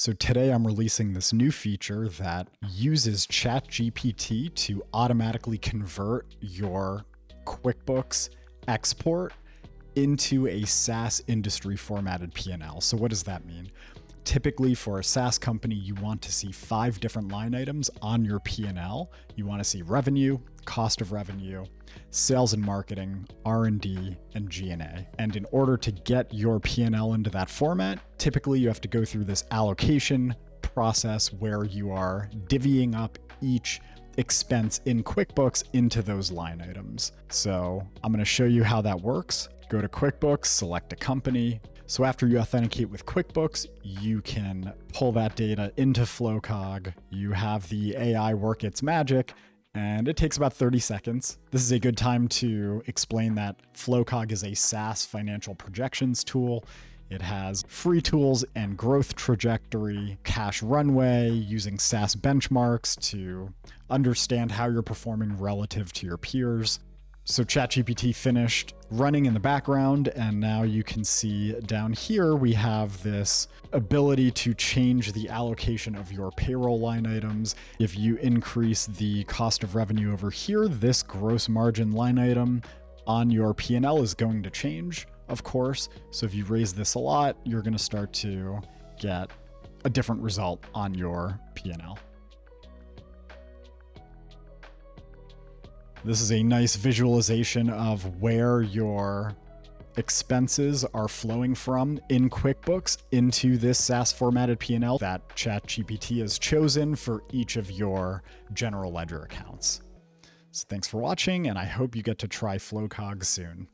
So today I'm releasing this new feature that uses ChatGPT to automatically convert your QuickBooks export into a SaaS industry formatted P&L. So what does that mean? Typically for a SaaS company, you want to see 5 different line items on your P&L. You want to see revenue, cost of revenue, sales and marketing, R&D, and G&A. And in order to get your P&L into that format, typically you have to go through this allocation process where you are divvying up each expense in QuickBooks into those line items. So I'm going to show you how that works. Go to QuickBooks, select a company. So after you authenticate with QuickBooks, you can pull that data into FlowCog. You have the AI work its magic, and it takes about 30 seconds. This is a good time to explain that FlowCog is a SaaS financial projections tool. It has free tools and growth trajectory, cash runway, using SaaS benchmarks to understand how you're performing relative to your peers. So ChatGPT finished running in the background, and now you can see down here we have this ability to change the allocation of your payroll line items. If you increase the cost of revenue over here, this gross margin line item on your P&L is going to change, of course. So if you raise this a lot, you're going to start to get a different result on your P&L. This is a nice visualization of where your expenses are flowing from in QuickBooks into this SaaS formatted P&L that ChatGPT has chosen for each of your general ledger accounts. So thanks for watching, and I hope you get to try FlowCog soon.